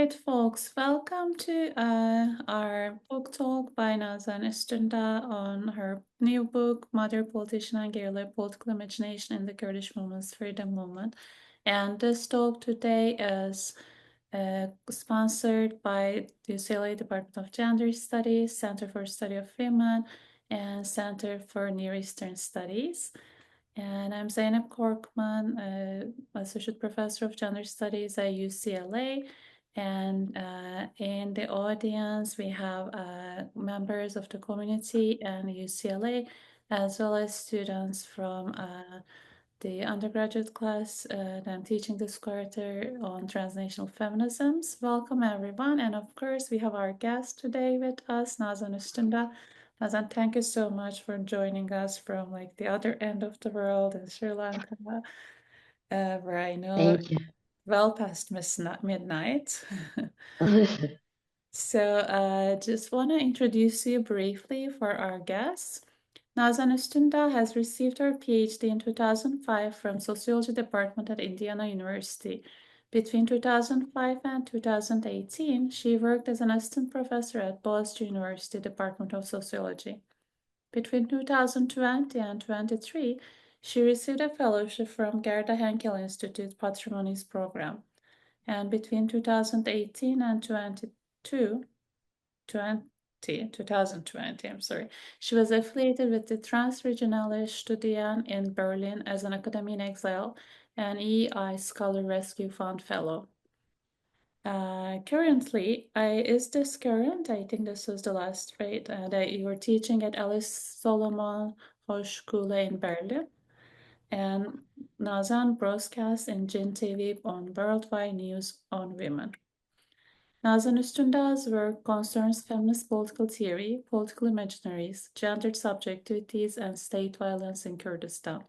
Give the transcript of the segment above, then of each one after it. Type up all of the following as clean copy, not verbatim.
right, folks. Welcome to our book talk by Nazan Ustundag on her new book, Mother, Politician, and Guerrilla: Political Imagination in the Kurdish Women's Freedom Movement. And this talk today is sponsored by the UCLA Department of Gender Studies, Center for Study of Women, and Center for Near Eastern Studies. And I'm Zeynep Korkman, Associate Professor of Gender Studies at UCLA. And in the audience, we have members of the community and UCLA, as well as students from the undergraduate class that I'm teaching this quarter on transnational feminisms. Welcome, everyone. And of course, we have our guest today with us, Nazan Ustundag. Nazan, thank you so much for joining us from like the other end of the world in Sri Lanka, where I know Thank you. well past midnight. So just want to introduce you briefly for our guests. Nazan Ustundag has received her PhD in 2005 from Sociology Department at Indiana University. Between 2005 and 2018, she worked as an assistant professor at Boğaziçi University Department of Sociology. Between 2020 and 23, she received a fellowship from Gerda Henkel Institute Patrimonies program. And between 2018 and 2020, I'm sorry, she was affiliated with the Transregionale Studien in Berlin as an academy in exile and EI Scholar Rescue Fund Fellow. Currently, is this current? I think this was the last grade that you were teaching at Alice Solomon Hochschule in Berlin. And Nazan broadcasts in Jin TV on Worldwide News on Women. Nazan Üstündag's work concerns feminist political theory, political imaginaries, gendered subjectivities, and state violence in Kurdistan.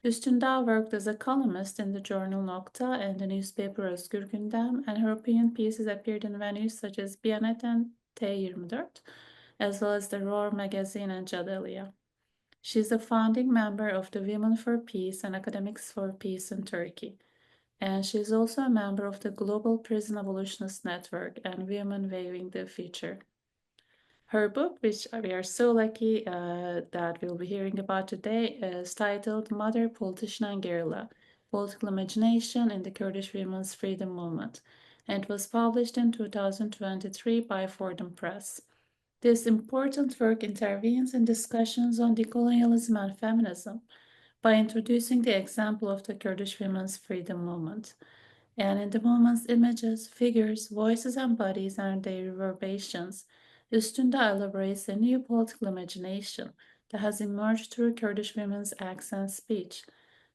Üstündag worked as a columnist in the journal Nokta and the newspaper Özgür Gündem, and her opinion pieces appeared in venues such as Bianet and T24, as well as the Roar magazine and Jadeliya. She is a founding member of the Women for Peace and Academics for Peace in Turkey. And she is also a member of the Global Prison Abolitionist Network and Women Waving the Future. Her book, which we are so lucky that we'll be hearing about today, is titled Mother, Politician, and Guerrilla: Political Imagination in the Kurdish Women's Freedom Movement, and it was published in 2023 by Fordham Press. This important work intervenes in discussions on decolonialism and feminism by introducing the example of the Kurdish women's freedom movement. And in the movement's images, figures, voices, and bodies and their reverberations, Üstündag elaborates a new political imagination that has emerged through Kurdish women's acts and speech.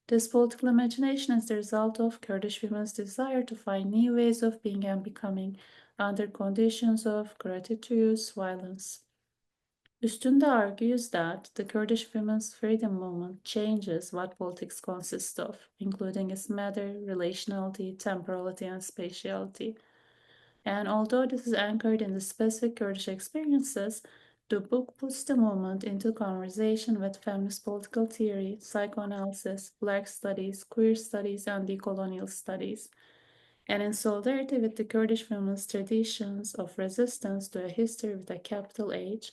This political imagination is the result of Kurdish women's desire to find new ways of being and becoming under conditions of gratuitous violence. Üstündag argues that the Kurdish women's freedom movement changes what politics consists of, including its matter, relationality, temporality, and spatiality. And although this is anchored in the specific Kurdish experiences, the book puts the movement into conversation with feminist political theory, psychoanalysis, Black studies, queer studies, and decolonial studies. And in solidarity with the Kurdish women's traditions of resistance to a history with a capital H,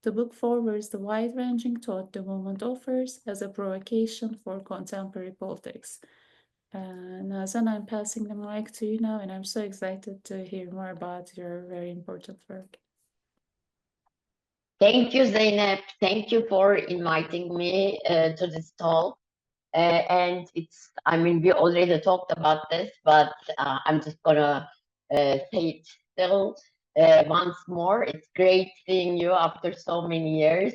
the book forwards the wide-ranging thought the movement offers as a provocation for contemporary politics. Nazan, I'm passing the mic to you now, and I'm so excited to hear more about your very important work. Thank you, Zeynep. Thank you for inviting me to this talk. And we already talked about this, but I'm just gonna say it still once more. It's great seeing you after so many years.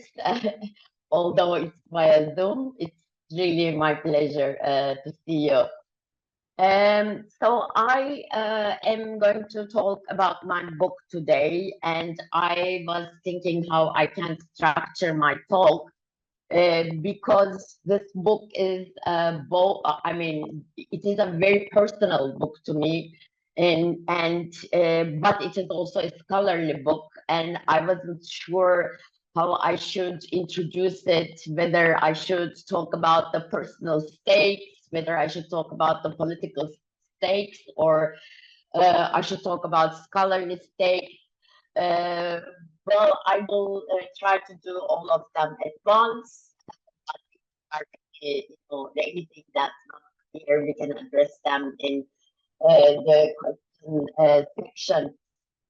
Although it's via Zoom, it's really my pleasure to see you. So I am going to talk about my book today, and I was thinking how I can structure my talk because this book is it is a very personal book to me, but it is also a scholarly book, and I wasn't sure how I should introduce it, whether I should talk about the personal stakes, whether I should talk about the political stakes, or I should talk about scholarly state. Well, I will try to do all of them at once. Anything that's not clear, we can address them in the question section.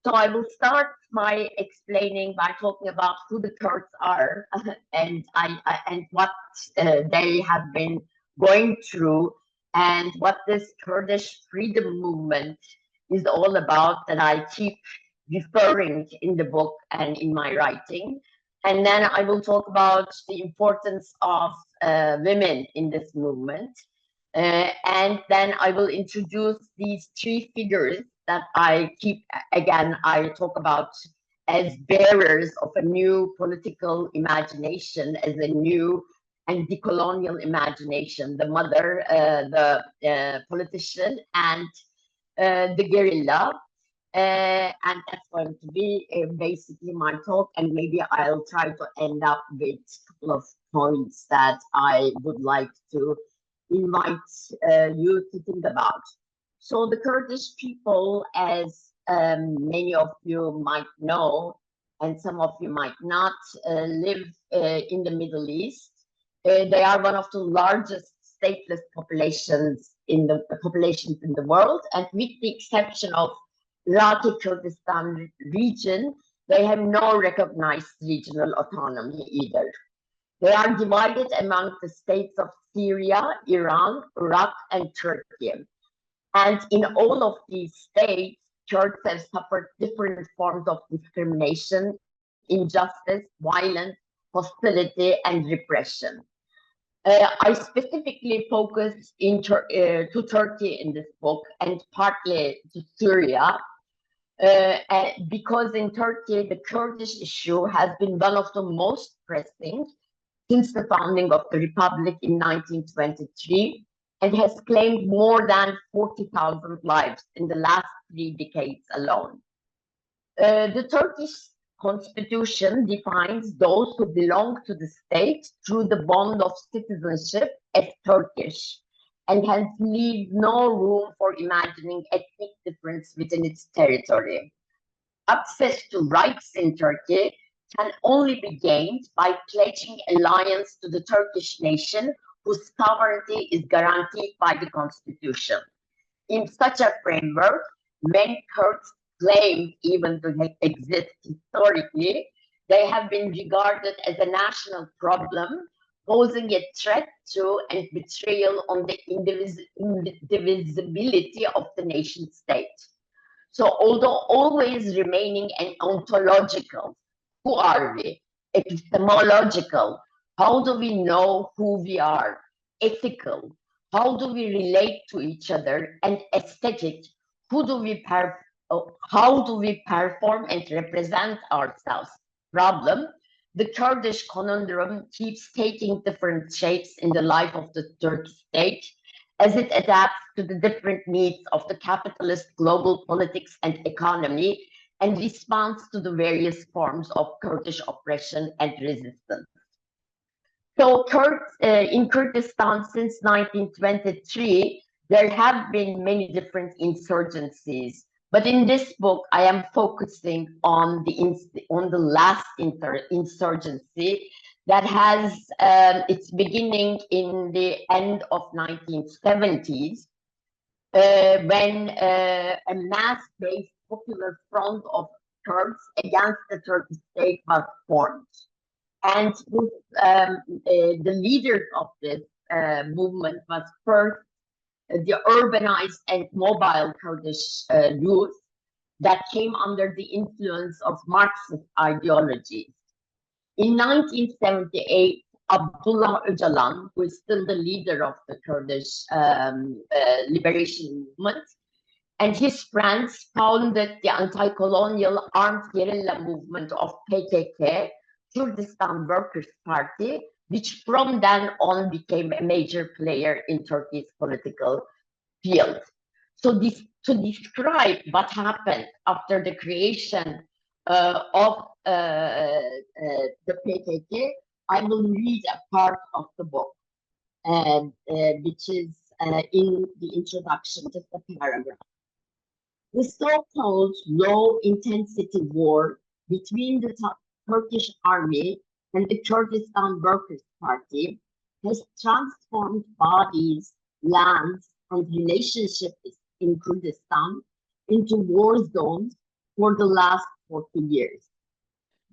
So I will start by explaining by talking about who the Kurds are and what they have been going through and what this Kurdish freedom movement is all about that I keep referring in the book and in my writing. And then I will talk about the importance of women in this movement. And then I will introduce these three figures that I talk about as bearers of a new political imagination, as a new and decolonial imagination, the mother, the politician, and the guerrilla. And that's going to be basically my talk, and maybe I'll try to end up with a couple of points that I would like to invite you to think about. So the Kurdish people, as many of you might know, and some of you might not, live in the Middle East. They are one of the largest stateless populations in the world, and with the exception of Iraqi Kurdistan region, they have no recognized regional autonomy either. They are divided among the states of Syria, Iran, Iraq, and Turkey. And in all of these states, Kurds have suffered different forms of discrimination, injustice, violence, hostility, and repression. I specifically focus to Turkey in this book and partly to Syria, because in Turkey, the Kurdish issue has been one of the most pressing since the founding of the Republic in 1923 and has claimed more than 40,000 lives in the last 3 decades alone. The Turkish constitution defines those who belong to the state through the bond of citizenship as Turkish and hence leaves no room for imagining ethnic difference within its territory. Access to rights in Turkey can only be gained by pledging allegiance to the Turkish nation, whose sovereignty is guaranteed by the constitution. In such a framework, many Kurds claim even to exist historically. They have been regarded as a national problem, posing a threat to and betrayal on the indivisibility of the nation state. So although always remaining an ontological, who are we? Epistemological, how do we know who we are? Ethical, how do we relate to each other? And aesthetic, how do we perform and represent ourselves? Problem, the Kurdish conundrum keeps taking different shapes in the life of the Turkish state as it adapts to the different needs of the capitalist global politics and economy and responds to the various forms of Kurdish oppression and resistance. So in Kurdistan since 1923, there have been many different insurgencies. But in this book, I am focusing on the last insurgency that has its beginning in the end of 1970s, when a mass-based popular front of Kurds against the Turkish state was formed. And the leaders of this movement was first the urbanized and mobile Kurdish youth that came under the influence of Marxist ideologies. In 1978, Abdullah Öcalan, who is still the leader of the Kurdish liberation movement, and his friends founded the anti-colonial armed guerrilla movement of PKK, Kurdistan Workers' Party, which from then on became a major player in Turkey's political field. So to describe what happened after the creation of the PKK, I will read a part of the book, which is in the introduction, just a paragraph. The so-called low-intensity war between the Turkish army and the Kurdistan Workers' Party has transformed bodies, lands, and relationships in Kurdistan into war zones for the last 40 years.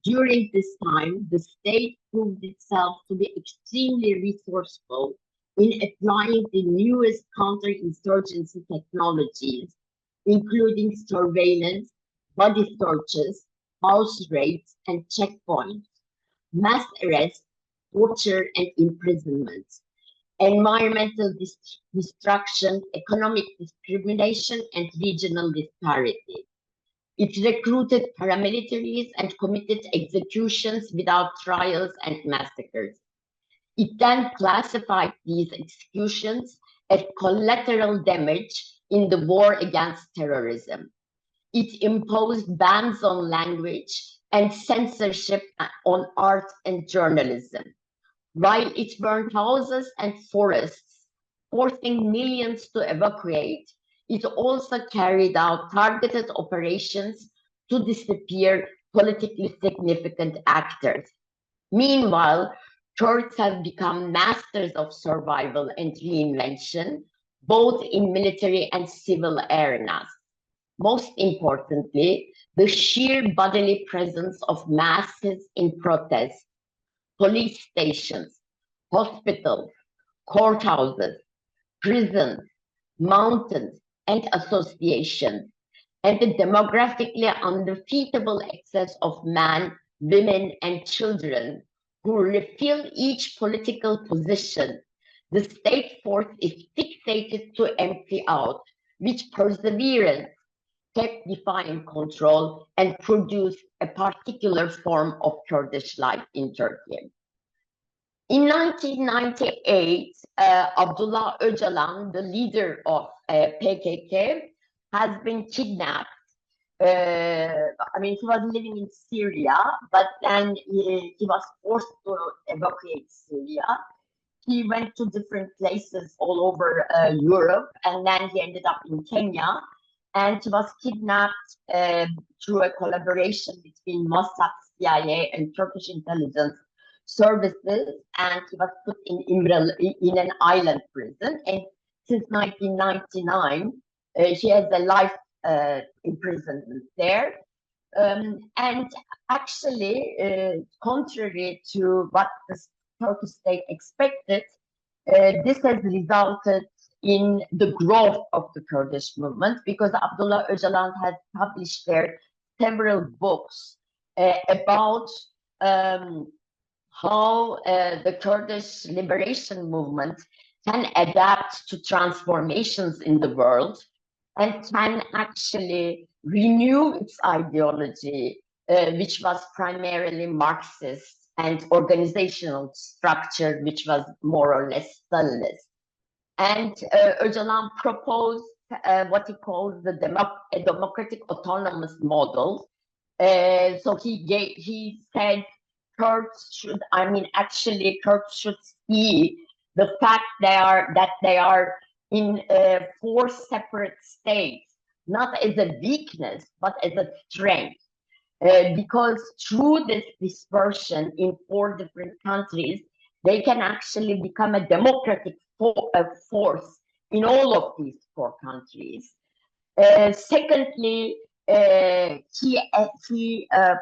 During this time, the state proved itself to be extremely resourceful in applying the newest counterinsurgency technologies, including surveillance, body searches, house raids, and checkpoints, mass arrests, torture and imprisonment, environmental destruction, economic discrimination, and regional disparity. It recruited paramilitaries and committed executions without trials and massacres. It then classified these executions as collateral damage in the war against terrorism. It imposed bans on language and censorship on art and journalism, while it burned houses and forests, forcing millions to evacuate. It also carried out targeted operations to disappear politically significant actors. Meanwhile, Turks have become masters of survival and reinvention, both in military and civil arenas. Most importantly, the sheer bodily presence of masses in protest, police stations, hospitals, courthouses, prisons, mountains, and associations, and the demographically undefeatable excess of men, women, and children who refill each political position, the state force is fixated to empty out, which perseverance kept defying control and produced a particular form of Kurdish life in Turkey. In 1998, Abdullah Öcalan, the leader of PKK, has been kidnapped. He was living in Syria, but then he was forced to evacuate Syria. He went to different places all over Europe, and then he ended up in Kenya, and he was kidnapped through a collaboration between Mossad, CIA, and Turkish intelligence services, and he was put in an island prison. And since 1999, he has a life imprisonment there. And actually, contrary to what the Turkish state expected, this has resulted in the growth of the Kurdish movement, because Abdullah Öcalan has published there several books about how the Kurdish liberation movement can adapt to transformations in the world and can actually renew its ideology, which was primarily Marxist, and organizational structure, which was more or less Stalinist. And Öcalan proposed what he calls the democratic autonomous model. So he said Kurds should see the fact that they are in 4 separate states, not as a weakness, but as a strength. Because through this dispersion in 4 different countries, they can actually become a democratic force in all of these 4 countries. Secondly, he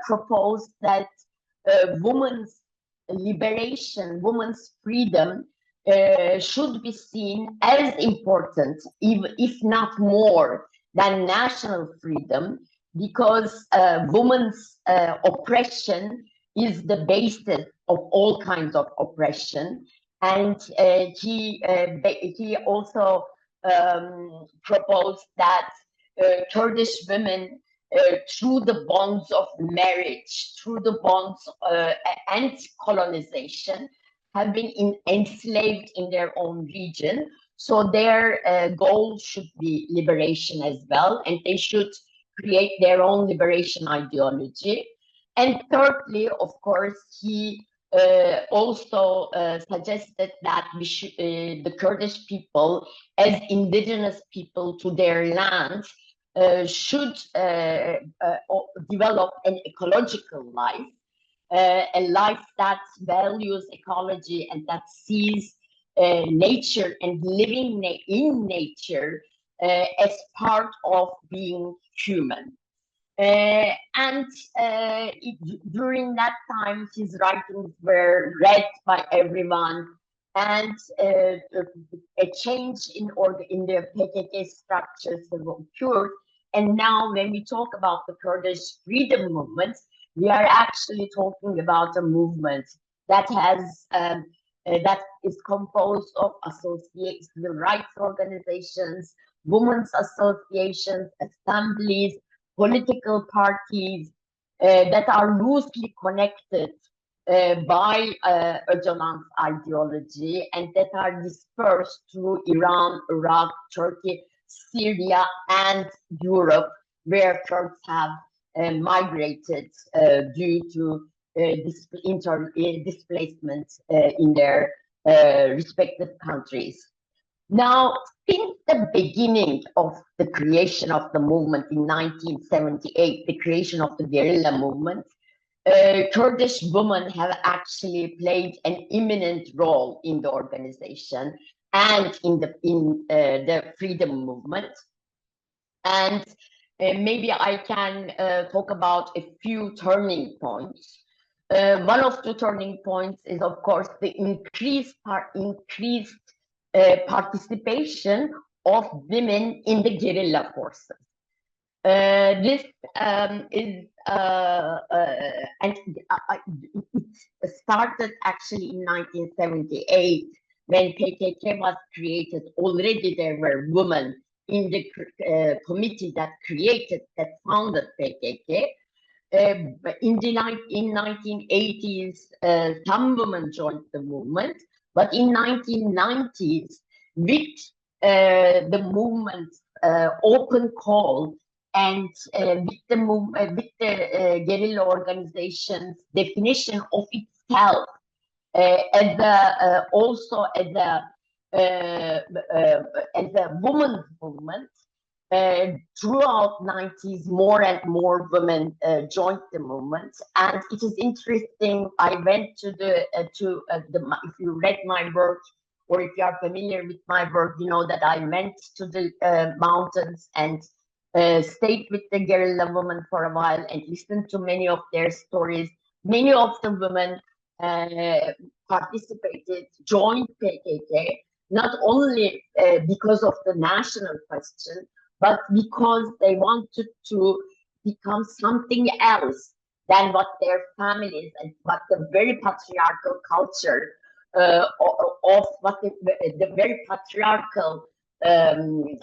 proposed that women's liberation, women's freedom should be seen as important, if not more, than national freedom, because women's oppression is the basis of all kinds of oppression. And he also proposed that Kurdish women, through the bonds of marriage, through the bonds and colonization, have been enslaved in their own region. So their goal should be liberation as well, and they should create their own liberation ideology. And thirdly, of course, he also suggested that we should, the Kurdish people, as indigenous people to their lands, should develop an ecological life, a life that values ecology and that sees nature and living in nature as part of being human. And during that time, his writings were read by everyone, and a change in the PKK structures occurred. And now, when we talk about the Kurdish freedom movement, we are actually talking about a movement that has that is composed of civil rights organizations, women's associations, assemblies, political parties that are loosely connected by Öcalan's ideology and that are dispersed through Iran, Iraq, Turkey, Syria, and Europe, where Kurds have migrated due to displacement in their respective countries. Now, since the beginning of the creation of the movement in 1978, the creation of the guerrilla movement, Kurdish women have actually played an eminent role in the organization and in the freedom movement. And maybe I can talk about a few turning points. One of the turning points is, of course, the increased participation of women in the guerrilla forces. This is and it started actually in 1978 when PKK was created. Already there were women in the committee that founded PKK. But in 1980s, some women joined the movement, but in 1990s, with the movement's open call and with the guerrilla organization's definition of itself also as a women's movement, throughout 90s, more and more women joined the movement, and it is interesting. I went to if you read my work or if you are familiar with my work, you know that I went to the mountains and stayed with the guerrilla women for a while and listened to many of their stories. Many of the women participated, joined PKK, not only because of the national question, but because they wanted to become something else than what their families and what the very patriarchal culture of what the very patriarchal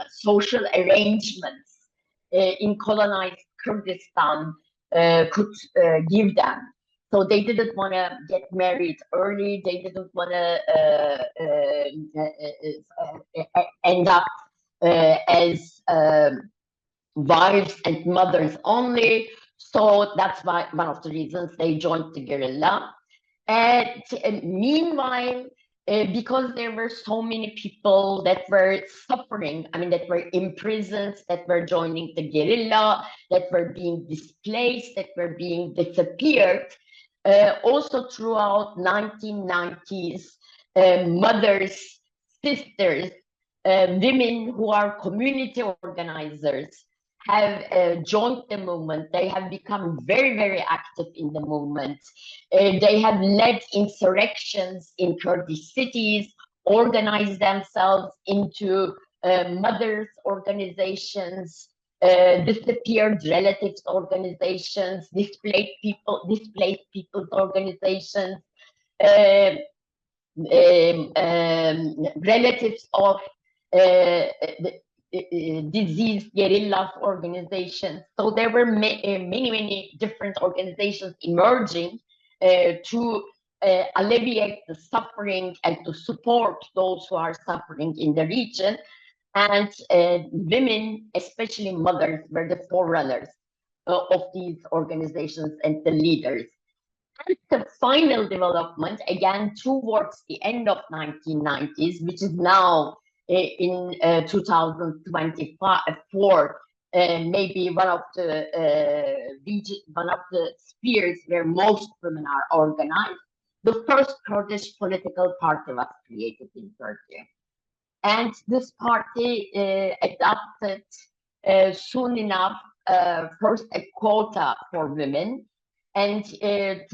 social arrangements in colonized Kurdistan could give them. So they didn't want to get married early. They didn't want to end up as wives and mothers only. So that's why one of the reasons they joined the guerrilla. And meanwhile, because there were so many people that were suffering, I mean, that were imprisoned, that were joining the guerrilla, that were being displaced, that were being disappeared, also throughout 1990s, mothers, sisters, women who are community organizers have joined the movement. They have become very, very active in the movement. They have led insurrections in Kurdish cities, organized themselves into mothers organizations, disappeared relatives organizations, displaced people's organizations, relatives of disease guerrilla organizations. So there were many different organizations emerging to alleviate the suffering and to support those who are suffering in the region. And women, especially mothers, were the forerunners of these organizations and the leaders. And the final development, again, towards the end of 1990s, which is now in 2024, maybe one of the spheres where most women are organized. The first Kurdish political party was created in Turkey. And this party adopted soon enough first a quota for women, and in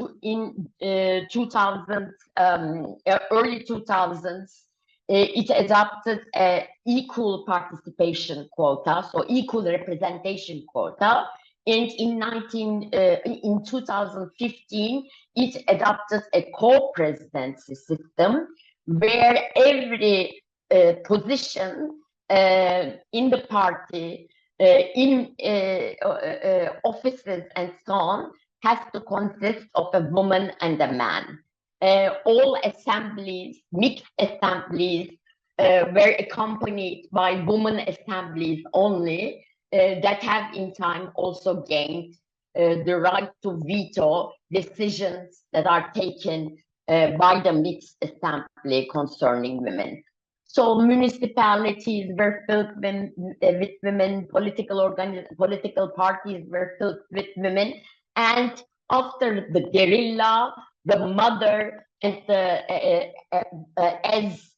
2000 early 2000s it adopted an equal participation quota, so equal representation quota. And in 2015 it adopted a co-presidency system where every position in the party, in offices and so on, has to consist of a woman and a man. All assemblies, mixed assemblies, were accompanied by women assemblies only, that have in time also gained the right to veto decisions that are taken by the mixed assembly concerning women. So municipalities were filled with women, political parties were filled with women, and after the guerrilla, the mother, and as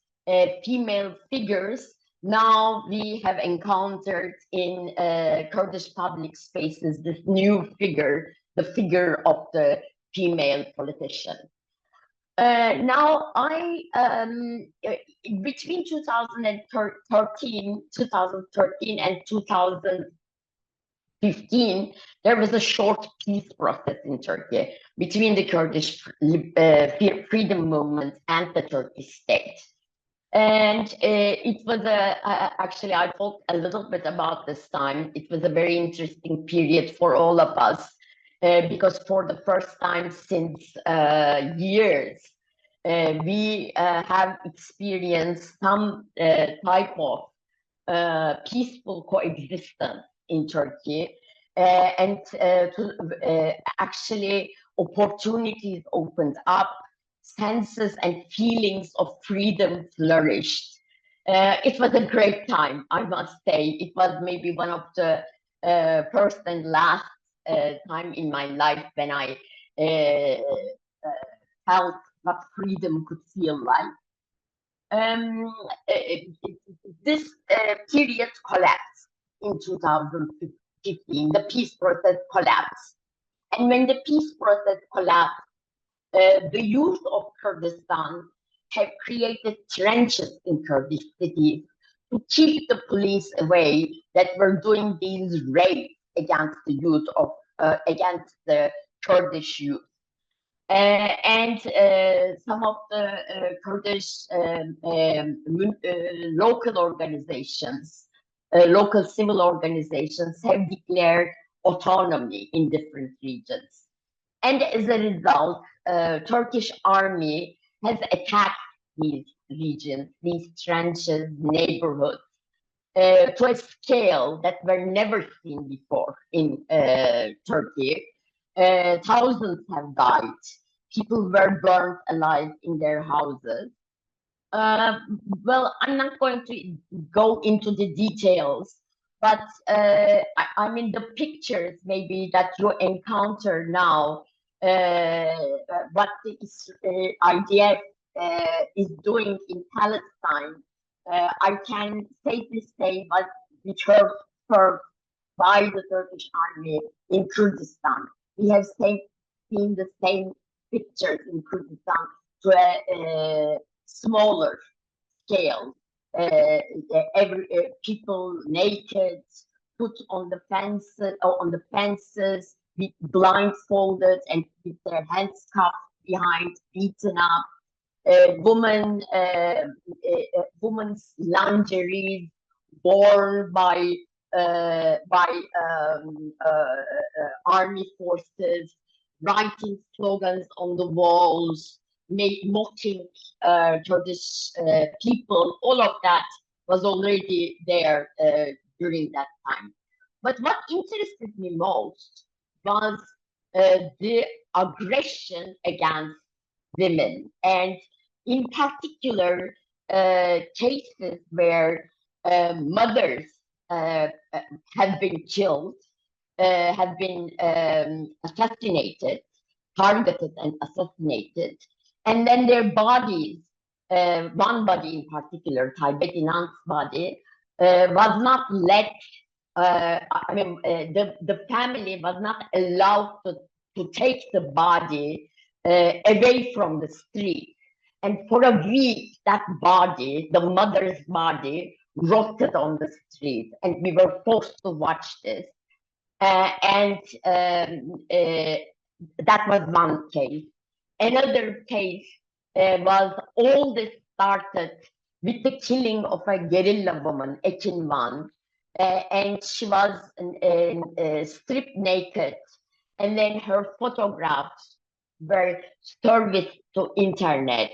female figures, now we have encountered in Kurdish public spaces this new figure, the figure of the female politician. Now, between 2013 and 2015, there was a short peace process in Turkey between the Kurdish freedom movement and the Turkish state. And it was actually, I talked a little bit about this time. It was a very interesting period for all of us. Because for the first time since years, we have experienced some type of peaceful coexistence in Turkey, and actually opportunities opened up, senses and feelings of freedom flourished. It was a great time, I must say. It was maybe one of the first and last time in my life when I felt what freedom could feel like. This period collapsed in 2015. The peace process collapsed. And when the peace process collapsed, the youth of Kurdistan have created trenches in Kurdish cities to keep the police away that were doing these raids against the youth of against the Kurdish youth. And some of the Kurdish local organizations, local civil organizations have declared autonomy in different regions. And as a result, Turkish army has attacked these regions, these trenches, neighborhoods, to a scale that were never seen before in Turkey. Thousands have died. People were burned alive in their houses. Well, I'm not going to go into the details, but I mean the pictures maybe that you encounter now, what the IDF is doing in Palestine, I can safely say was served by the Turkish army in Kurdistan. We have seen the same pictures in Kurdistan to a smaller scale. People naked, put on the fences, blindfolded and with their hands cuffed behind, beaten up. Women's lingerie worn by army forces, writing slogans on the walls, mocking Kurdish people. All of that was already there during that time. But what interested me most was the aggression against women, and in particular cases where mothers have been killed, have been assassinated, targeted and assassinated, and then their bodies, one body in particular, Tibetan Nuns' body, was not let. The family was not allowed to take the body away from the street. And for a week, that body, the mother's body, rotted on the street. And we were forced to watch this. And that was one case. Another case was all this started with the killing of a guerrilla woman, Ekin Van, and she was stripped naked, and then her photographs were serviced to internet.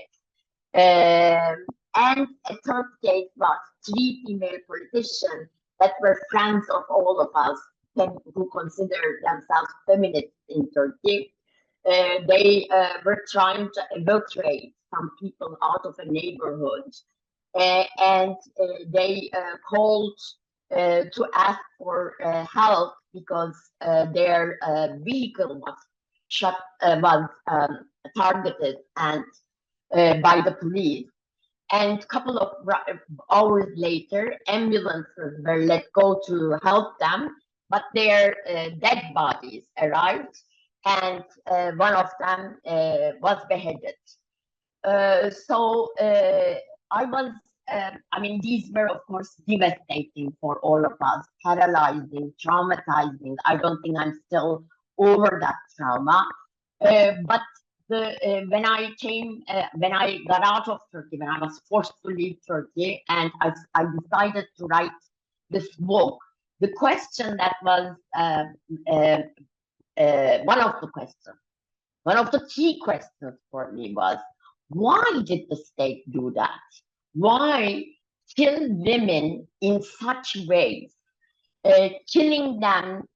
And a third case was three female politicians that were friends of all of us who consider themselves feminists in Turkey. They were trying to evacuate some people out of a neighborhood, and they called to ask for help because their vehicle was targeted and by the police. And a couple of hours later, ambulances were let go to help them, but their dead bodies arrived, and one of them was beheaded. These were, of course, devastating for all of us, paralyzing, traumatizing. I don't think I'm still over that trauma. But when I got out of Turkey, when I was forced to leave Turkey, and I decided to write this book, the question that was one of the key questions for me was, why did the state do that? Why kill women in such ways? Killing them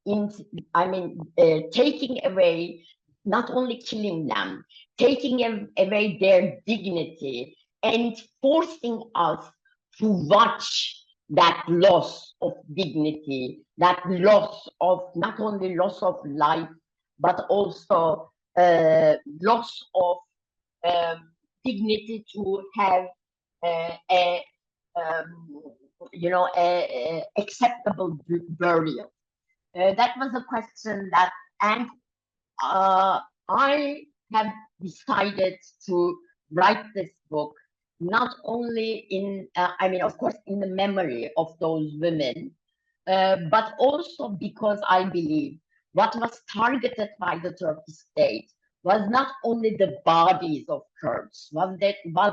taking away, not only killing them, taking away their dignity and forcing us to watch that loss of dignity, that loss of not only loss of life, but also loss of dignity to have a acceptable burial. That was a question that, and I have decided to write this book not only of course, in the memory of those women, but also because I believe what was targeted by the Turkish state was not only the bodies of Kurds, was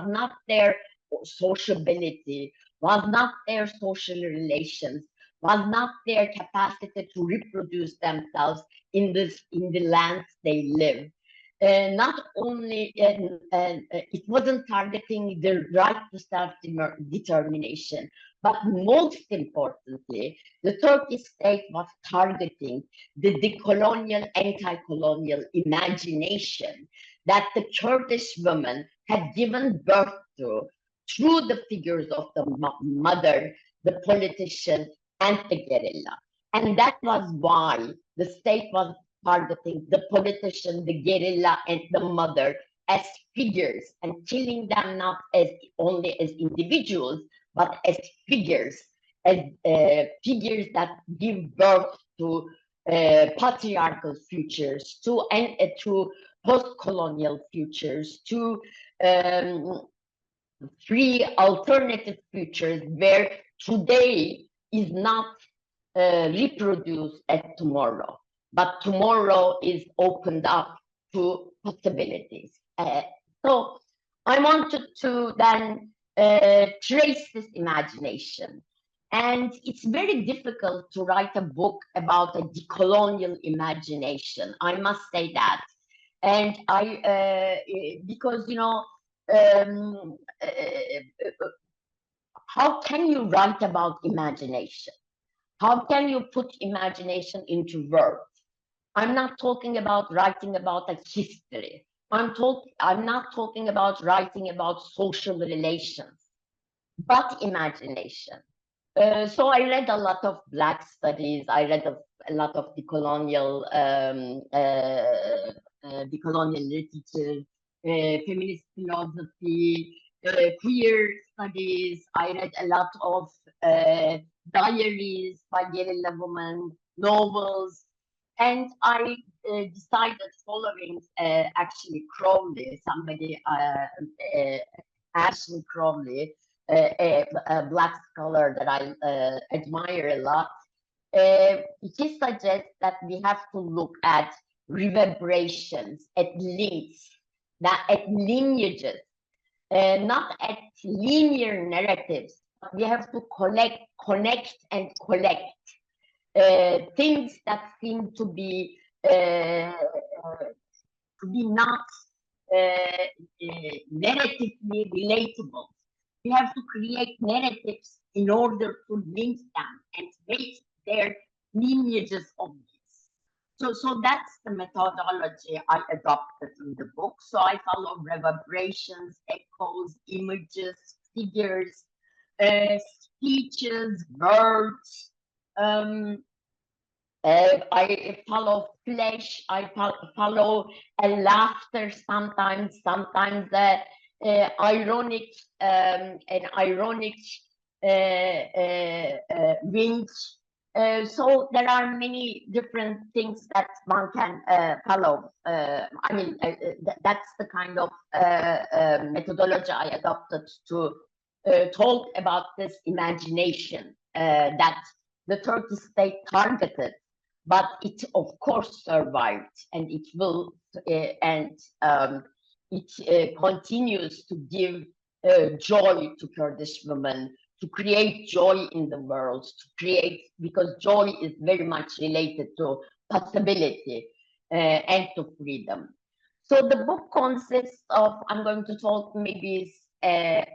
not their sociability, was not their social relations, was not their capacity to reproduce themselves in the lands they live. Not only it wasn't targeting the right to self-determination, but most importantly, the Turkish state was targeting the decolonial, anti-colonial imagination that the Kurdish women had given birth to through the figures of the mother, the politician, and the guerrilla. And that was why the state was targeting the politician, the guerrilla, and the mother as figures, and killing them not as only as individuals, but as figures that give birth to patriarchal futures, to post-colonial futures, to free alternative futures where today is not reproduced at tomorrow, but tomorrow is opened up to possibilities. So I wanted to then trace this imagination. And it's very difficult to write a book about a decolonial imagination. I must say that. And because, how can you write about imagination? How can you put imagination into words? I'm not talking about writing about a history. I'm not talking about writing about social relations, but imagination. So I read a lot of Black studies. I read a lot of decolonial literature, feminist philosophy, queer studies. I read a lot of diaries by guerrilla women, novels, and I decided following actually Crowley, somebody, Ashley Crowley, a Black scholar that I admire a lot. He suggests that we have to look at reverberations, at links, not at lineages, not at linear narratives. We have to connect and collect things that seem to be not narratively relatable. We have to create narratives in order to link them and make their lineages obvious. So that's the methodology I adopted in the book. So I follow reverberations, echoes, images, figures, speeches, words. I follow flesh. I follow a laughter sometimes, sometimes ironic, an ironic winch. So there are many different things that one can follow. I mean, that's the kind of methodology I adopted to talk about this imagination that the Turkish state targeted, but it of course survived, and it will, it continues to give joy to Kurdish women, to create joy in the world, to create, because joy is very much related to possibility and to freedom. So the book consists of, I'm going to talk maybe, I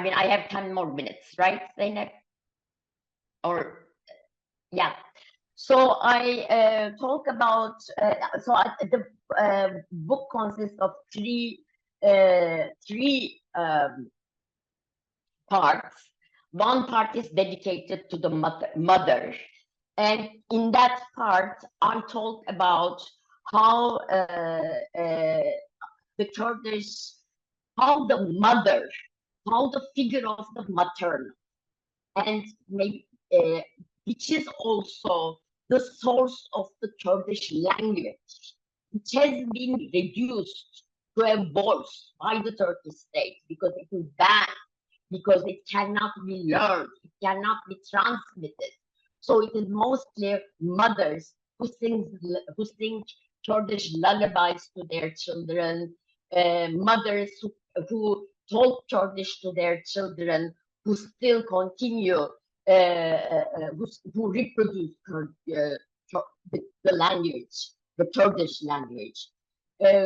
mean, I have 10 more minutes, right, Zeynep? Or, yeah. So I talk about, the book consists of three parts. One part is dedicated to the mother. And in that part, I talk about how the Kurdish, how the mother, how the figure of the maternal, and maybe, which is also the source of the Kurdish language, which has been reduced to a voice by the Turkish state because it is banned, because it cannot be learned, it cannot be transmitted. So it is mostly mothers who sing Kurdish lullabies to their children, mothers who talk Kurdish to their children, who still continue, who reproduce the language, the Kurdish language.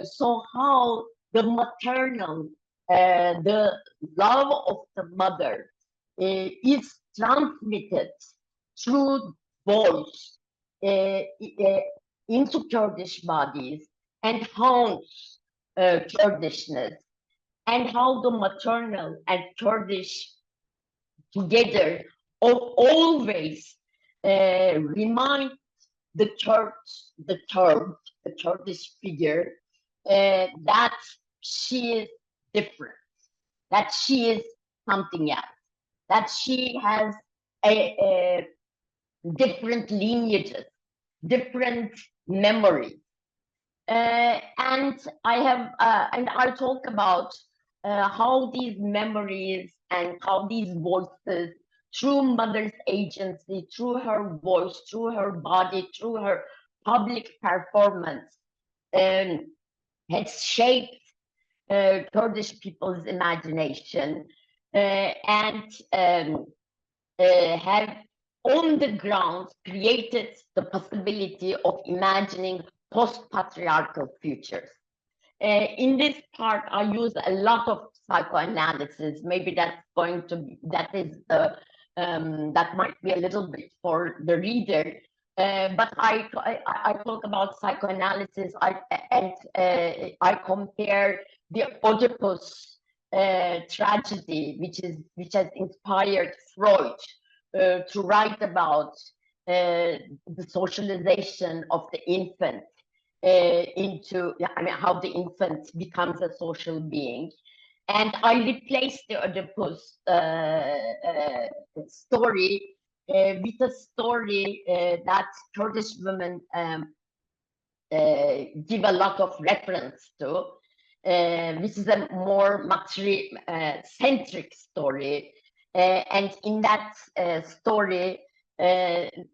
So how the maternal, the love of the mother is transmitted through voice into Kurdish bodies and haunts Kurdishness, and how the maternal and Kurdish together always remind the Kurdish figure that she is different, that she is something else, that she has a different lineages, different memories. And I talk about how these memories and how these voices, through mother's agency, through her voice, through her body, through her public performance, has shaped Kurdish people's imagination, and have on the ground created the possibility of imagining post-patriarchal futures. In this part, I use a lot of psychoanalysis. Maybe that's going to be, that might be a little bit for the reader. But I talk about psychoanalysis, and I compare the Oedipus tragedy, which has inspired Freud to write about the socialization of the infant into, I mean, how the infant becomes a social being. And I replaced the Oedipus story with a story that Kurdish women give a lot of reference to, which is a more centric story. And in that story, it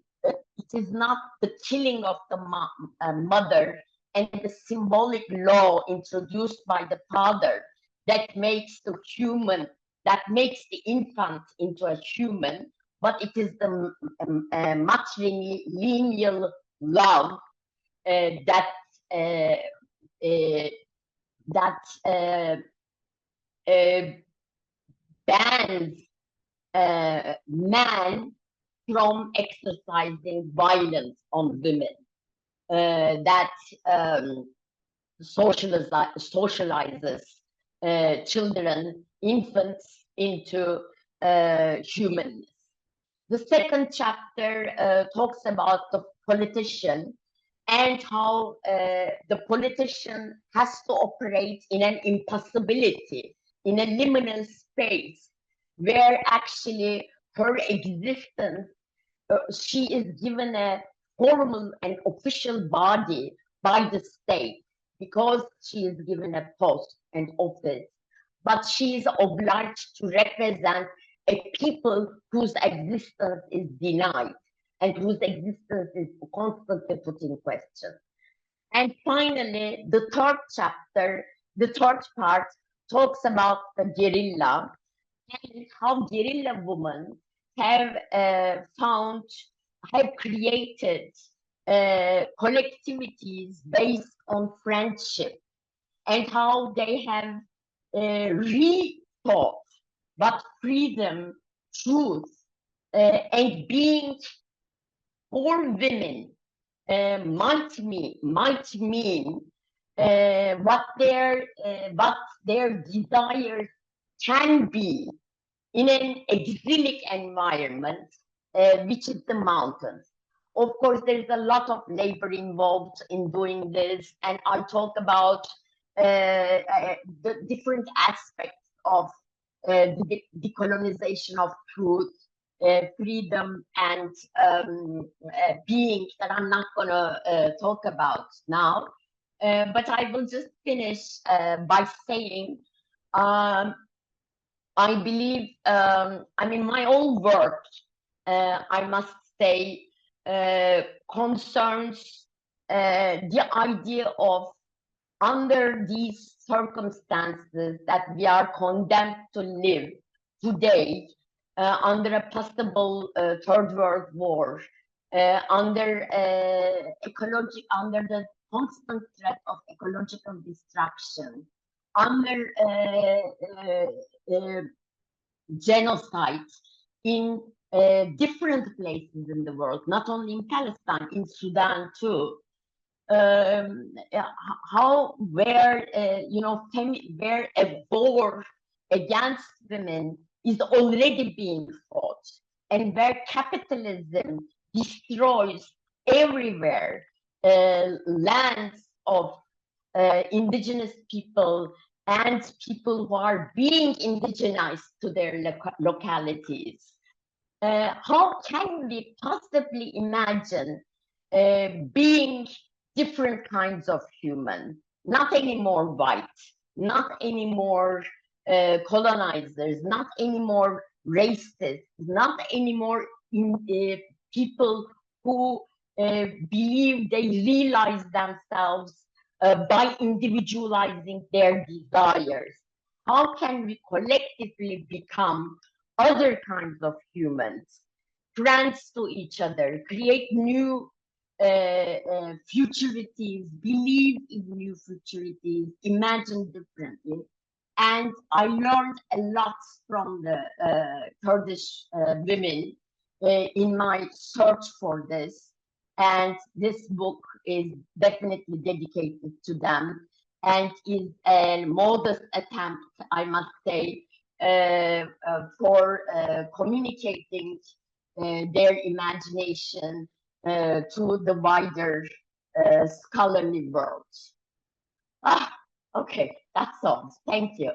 is not the killing of the mother and the symbolic law introduced by the father that makes the human, that makes the infant into a human, but it is the matrilineal love that bans man from exercising violence on women, that socializes children, infants into humanness. The second chapter talks about the politician and how the politician has to operate in an impossibility, in a liminal space, where actually her existence, she is given a formal and official body by the state because she is given a post and office, but she is obliged to represent a people whose existence is denied and whose existence is constantly put in question. And finally, the third chapter, the third part, talks about the guerrilla and how guerrilla women have created collectivities based on friendship, and how they have rethought what freedom, truth, and being for women might mean, what their desires can be in an exilic environment, which is the mountains. Of course, there's a lot of labor involved in doing this, and I talk about the different aspects of the decolonization of truth, freedom, and being that I'm not going to talk about now. But I will just finish by saying, I believe, I mean, my own work, I must say, concerns the idea of, under these circumstances that we are condemned to live today, under a possible third world war, under the constant threat of ecological destruction, under genocide in different places in the world, not only in Palestine, in Sudan too. Where a war against women is already being fought, and where capitalism destroys everywhere lands of indigenous people and people who are being indigenized to their localities. How can we possibly imagine being different kinds of human, not anymore white, not anymore colonizers, not anymore racist, not anymore people who believe they realize themselves by individualizing their desires? How can we collectively become other kinds of humans, friends to each other, create new futurities, believe in new futurities, imagine differently? And I learned a lot from the Kurdish women in my search for this. And this book is definitely dedicated to them. and is a modest attempt, I must say, for communicating their imagination to the wider scholarly world. Ah, okay, that's all. Thank you.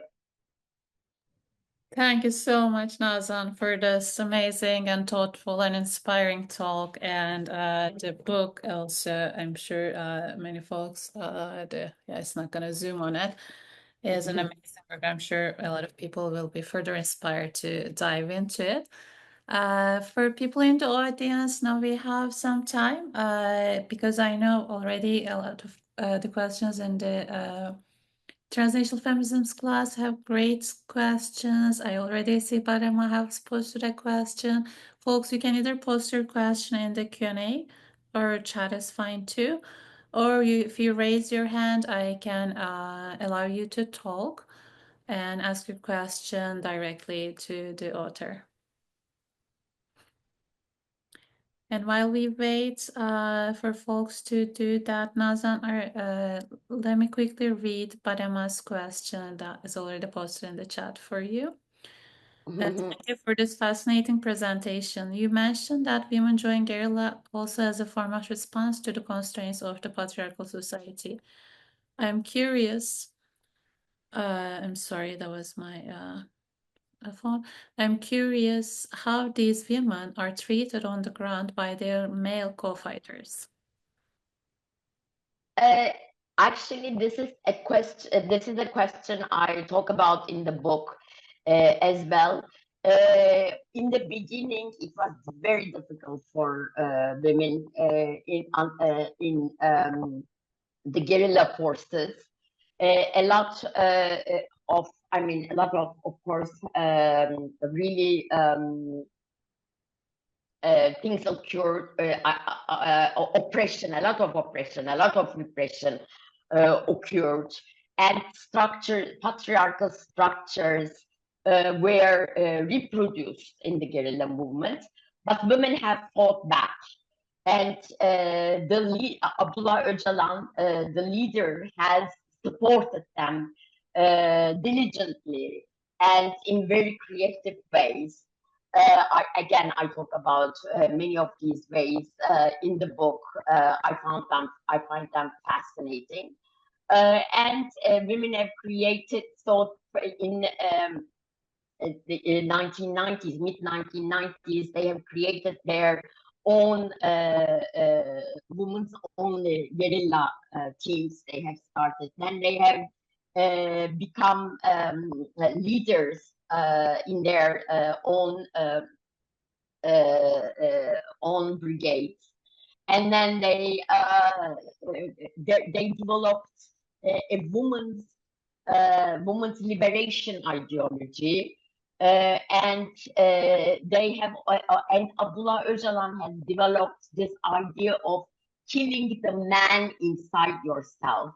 Thank you so much, Nazan, for this amazing and thoughtful and inspiring talk. And the book also, I'm sure many folks, it's not going to zoom on it, is an amazing book. I'm sure a lot of people will be further inspired to dive into it. For people in the audience, now we have some time because I know already a lot of the questions in the Transnational Feminisms class have great questions. I already see Barema has posted a question. Folks, you can either post your question in the Q&A or chat is fine too. Or if you raise your hand, I can allow you to talk and ask your question directly to the author. And while we wait for folks to do that, Nazan, let me quickly read Barema's question that is already posted in the chat for you. Thank you for this fascinating presentation. You mentioned that women join Guerrilla also as a form of response to the constraints of the patriarchal society. I'm curious. I'm sorry, that was my phone. I'm curious how these women are treated on the ground by their male co-fighters. Actually, this is a question. This is a question I talk about in the book as well. In the beginning, it was very difficult for women in the guerrilla forces. A lot of, I mean, a lot of course, really things occurred, oppression, a lot of oppression, a lot of repression occurred, and patriarchal structures were reproduced in the guerrilla movement, but women have fought back. And Abdullah Öcalan, the leader, has supported them diligently and in very creative ways. I talk about many of these ways in the book. I find them fascinating. And women have created thought in the 1990s, mid 1990s. They have created their own women's only guerrilla teams. They have started. Then they have become leaders in their own brigades, and then they developed a woman's liberation ideology, and they have and Abdullah Öcalan has developed this idea of killing the man inside yourself.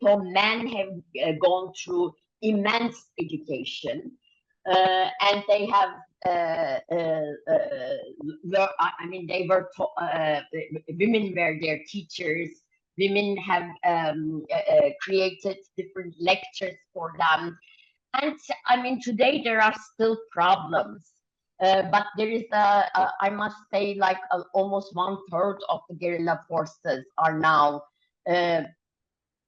So men have gone through immense education, and they have I mean, they were women were their teachers. Women have created different lectures for them, and I mean, today there are still problems. But there is I must say, like almost 1/3 of the guerrilla forces are now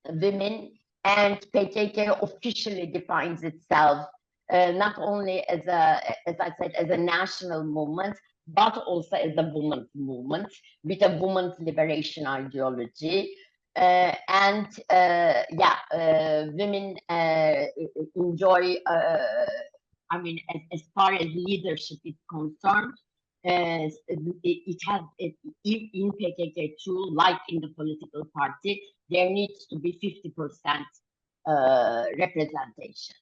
women, and PKK officially defines itself not only as I said, as a national movement, but also as a women's movement with a women's liberation ideology. Women enjoy. I mean, as far as leadership is concerned, it has in PKK too, like in the political party, there needs to be 50% representation.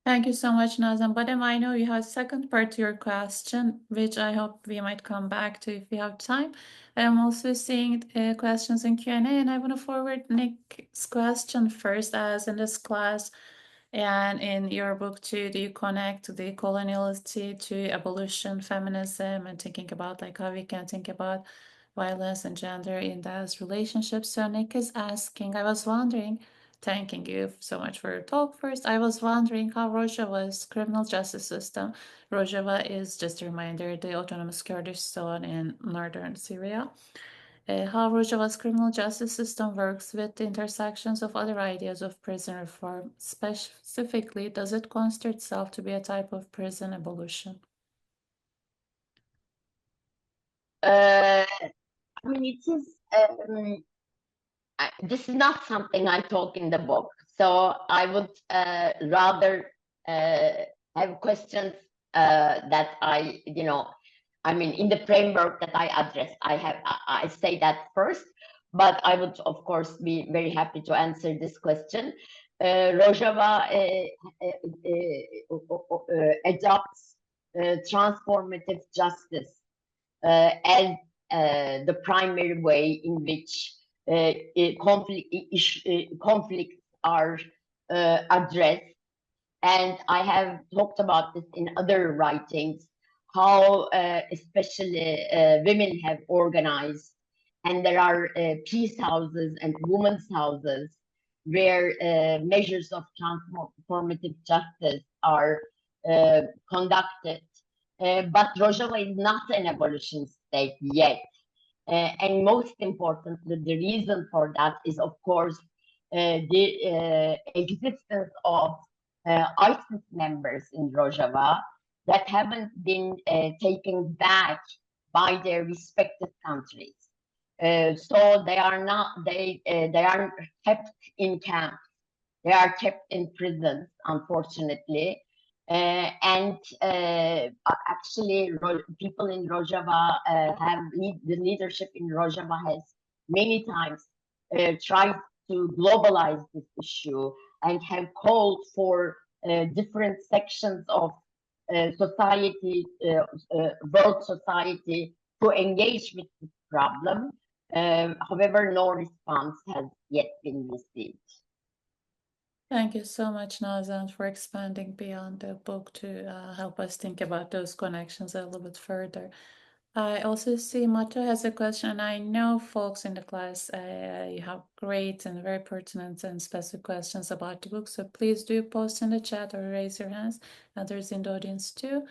Thank you so much, Nazan. Badem, I know you have a second part to your question, which I hope we might come back to if we have time. I'm also seeing questions in Q&A, and I want to forward Nick's question first, as in this class and in your book too, do you connect the coloniality to abolition, feminism, and thinking about like how we can think about violence and gender in those relationships. So Nick is asking, I was wondering, thanking you so much for your talk first. I was wondering how Rojava's criminal justice system, Rojava is, just a reminder, the autonomous Kurdish zone in northern Syria, how Rojava's criminal justice system works with the intersections of other ideas of prison reform. Specifically, does it consider itself to be a type of prison abolition? I mean, it is. This is not something I talk in the book, so I would rather have questions that I mean, in the framework that I address, I say that first, but I would, of course, be very happy to answer this question. Rojava adopts transformative justice as the primary way in which conflicts are addressed. And I have talked about this in other writings, how especially women have organized, and there are peace houses and women's houses where measures of transformative justice are conducted. But Rojava is not an abolition state yet. And most importantly, the reason for that is, of course, the existence of ISIS members in Rojava that haven't been taken back by their respective countries. So they are not, they are kept in camps. They are kept in prisons, unfortunately. And actually, people in Rojava the leadership in Rojava has many times tried to globalize this issue and have called for different sections of society, world society, to engage with this problem. However, no response has yet been received. Thank you so much, Nazan, for expanding beyond the book to help us think about those connections a little bit further. I also see Mato has a question, and I know folks in the class, you have great and very pertinent and specific questions about the book, so please do post in the chat or raise your hands. Others in the audience too.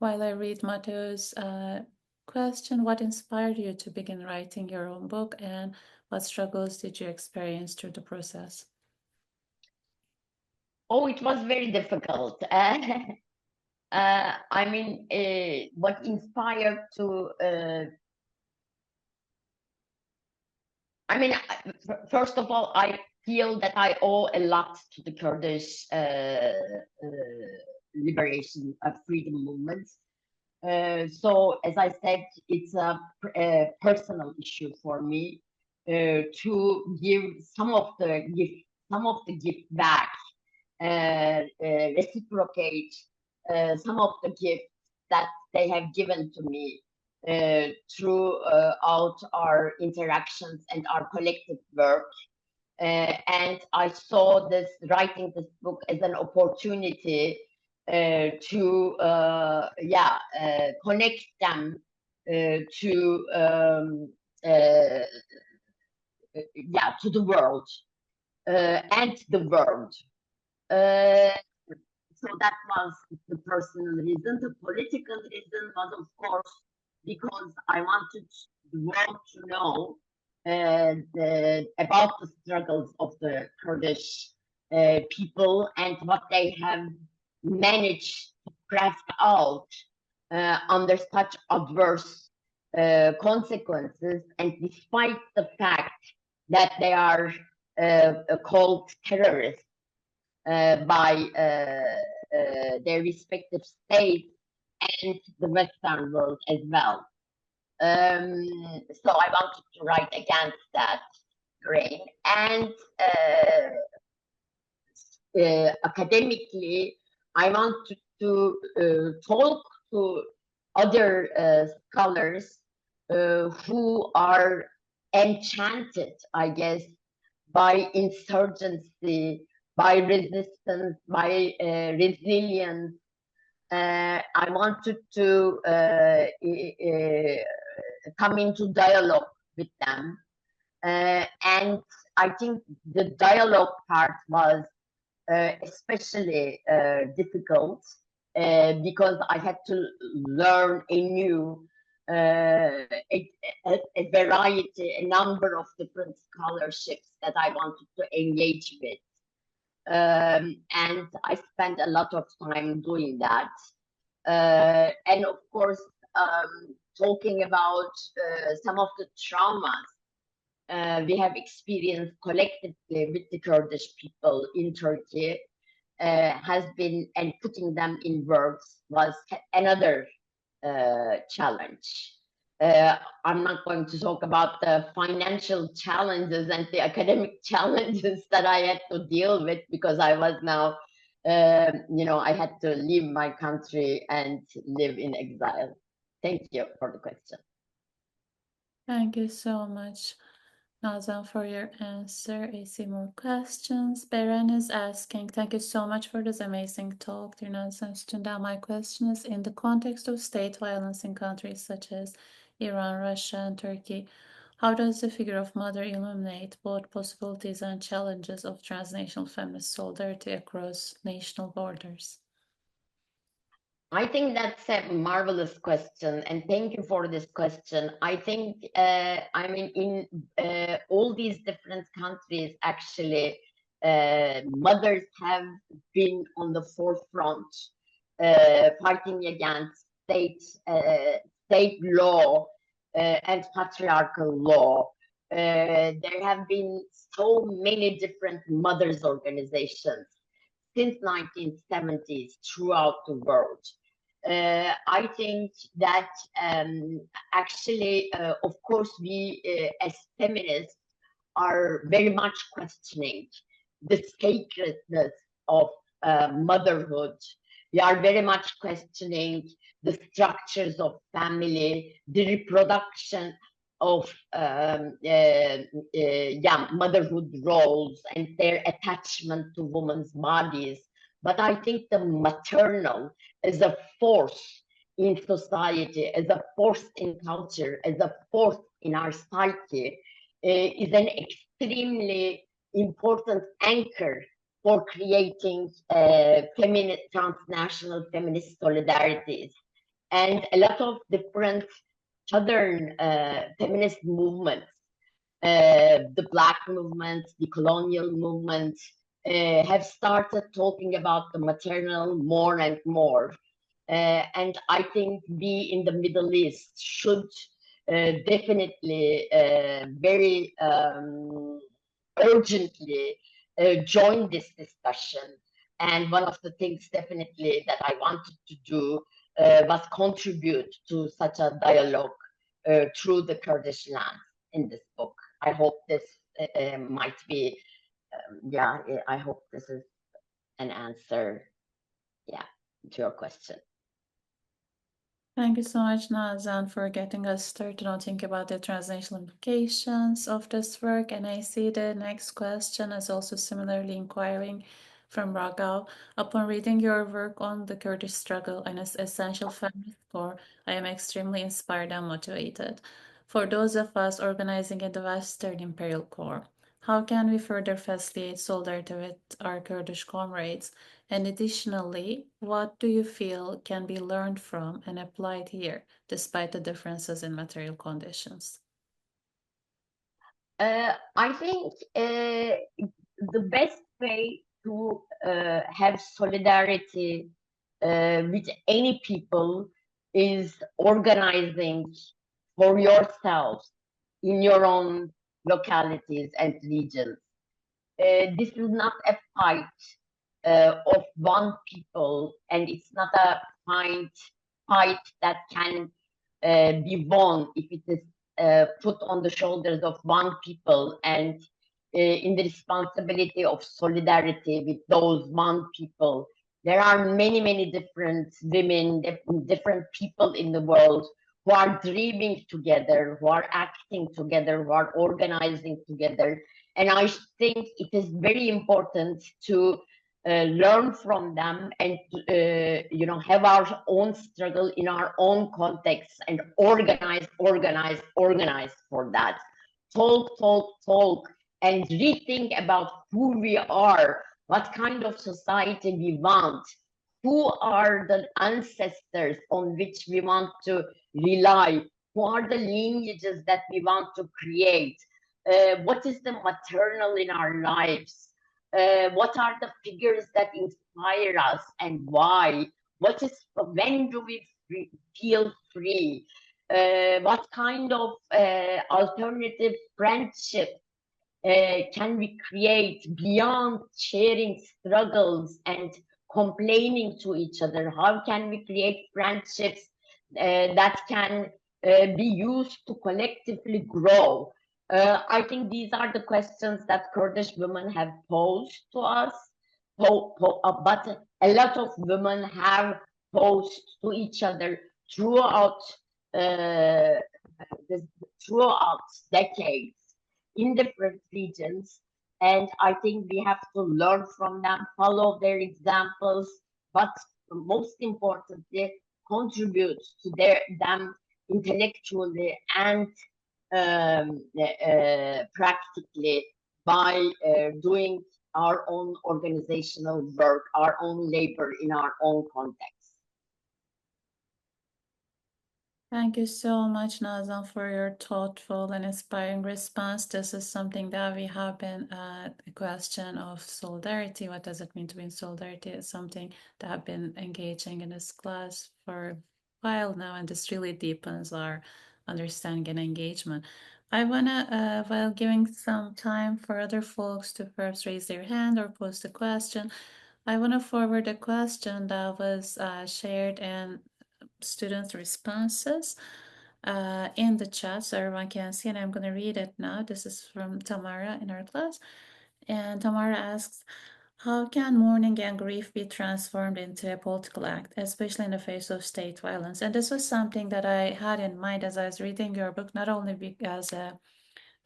While I read Mato's question, what inspired you to begin writing your own book, and what struggles did you experience through the process? Oh, it was very difficult. I mean, what inspired to, I mean, first of all, I feel that I owe a lot to the Kurdish liberation freedom movement. So, as I said, it's a personal issue for me to give some of the gift back, reciprocate some of the gifts that they have given to me throughout our interactions and our collective work. And I saw writing this book as an opportunity to connect them to the world and the world. So that was the personal reason. The political reason was, of course, because I wanted the world to know about the struggles of the Kurdish people and what they have managed to craft out under such adverse consequences, and despite the fact that they are called terrorists by their respective states and the Western world as well. So I wanted to write against that grain. And academically, I wanted to talk to other scholars who are enchanted, I guess, by insurgency, by resistance, by resilience. I wanted to come into dialogue with them. And I think the dialogue part was especially difficult because I had to learn anew a variety, a number of different scholarships that I wanted to engage with. And I spent a lot of time doing that. And of course, talking about some of the traumas we have experienced collectively with the Kurdish people in Turkey has been, and putting them in words was another challenge. I'm not going to talk about the financial challenges and the academic challenges that I had to deal with because I was now, I had to leave my country and live in exile. Thank you for the question. Thank you so much, Nazan, for your answer. I see more questions. Beren is asking, thank you so much for this amazing talk, dear Nazan Ustundag. My question is, in the context of state violence in countries such as Iran, Russia, and Turkey, how does the figure of mother illuminate both possibilities and challenges of transnational feminist solidarity across national borders? I think that's a marvelous question, and thank you for this question. I think, in all these different countries, actually, mothers have been on the forefront fighting against state law and patriarchal law. There have been so many different mothers organizations since 1970s throughout the world. I think that actually, of course, we as feminists are very much questioning the sacredness of motherhood. We are very much questioning the structures of family, the reproduction of motherhood roles and their attachment to women's bodies. But I think the maternal as a force in society, as a force in culture, as a force in our psyche, is an extremely important anchor for creating transnational feminist solidarities. And a lot of different southern feminist movements, the Black movement, the colonial movement, have started talking about the maternal more and more. And I think we in the Middle East should definitely very urgently join this discussion. And one of the things definitely that I wanted to do was contribute to such a dialogue through the Kurdish land in this book. I hope this might be, I hope this is an answer, to your question. Thank you so much, Nazan, for getting us started on thinking about the transnational implications of this work. And I see the next question is also similarly inquiring from Raghav. Upon reading your work on the Kurdish struggle and its essential feminist core, I am extremely inspired and motivated. For those of us organizing in the Western Imperial Core, how can we further facilitate solidarity with our Kurdish comrades? And additionally, what do you feel can be learned from and applied here, despite the differences in material conditions? I think the best way to have solidarity with any people is organizing for yourselves in your own localities and regions. This is not a fight of one people, and it's not a fight that can be won if it is put on the shoulders of one people and in the responsibility of solidarity with those one people. There are many, many different women, different people in the world who are dreaming together, who are acting together, who are organizing together. And I think it is very important to learn from them, and have our own struggle in our own context, and organize for that. Talk, and rethink about who we are, what kind of society we want, who are the ancestors on which we want to rely, who are the lineages that we want to create, what is the maternal in our lives, what are the figures that inspire us and why, when do we feel free, what kind of alternative friendship can we create beyond sharing struggles and complaining to each other? How can we create friendships that can be used to collectively grow? I think these are the questions that Kurdish women have posed to us, but a lot of women have posed to each other throughout uh, throughout decades in different regions. And I think we have to learn from them, follow their examples, but most importantly, contribute to them intellectually and practically by doing our own organizational work, our own labor in our own context. Thank you so much, Nazan, for your thoughtful and inspiring response. This is something that we have been a question of solidarity. What does it mean to be in solidarity? It's something that I've been engaging in this class for a while now, and this really deepens our understanding and engagement. I wanna, while giving some time for other folks to perhaps raise their hand or post a question, I wanna forward a question that was shared in students' responses in the chat so everyone can see, and I'm going to read it now. This is from Tamara in our class. And Tamara asks, how can mourning and grief be transformed into a political act, especially in the face of state violence? And this was something that I had in mind as I was reading your book, not only because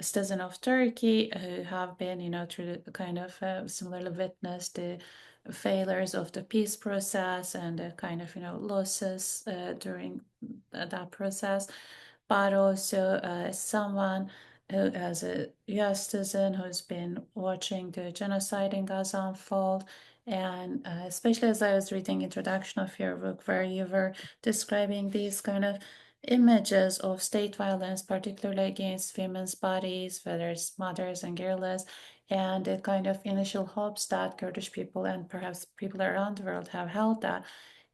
citizen of Turkey who have been, through the kind of similarly witnessed the failures of the peace process and the kind of, losses during that process, but also someone who, as a US citizen, who's been watching the genocide in Gaza unfold. And especially as I was reading introduction of your book, where you were describing these kind of images of state violence, particularly against women's bodies, whether it's mothers and guerrillas, and the kind of initial hopes that Kurdish people and perhaps people around the world have held that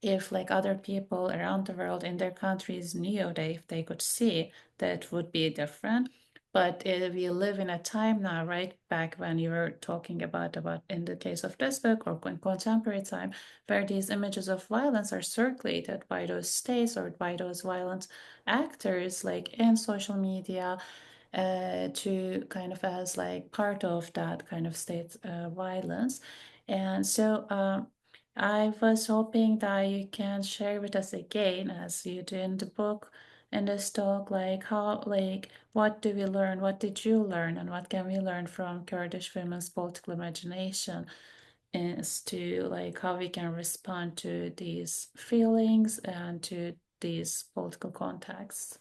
if like other people around the world in their countries knew that if they could see that would be different. But we live in a time now, right back when you were talking about in the case of this book or in contemporary time, where these images of violence are circulated by those states or by those violent actors, like in social media, to kind of as like part of that kind of state violence. And so I was hoping that you can share with us again, as you do in the book, in this talk, like how, like, what do we learn? What did you learn? And what can we learn from Kurdish women's political imagination as to like how we can respond to these feelings and to these political contexts?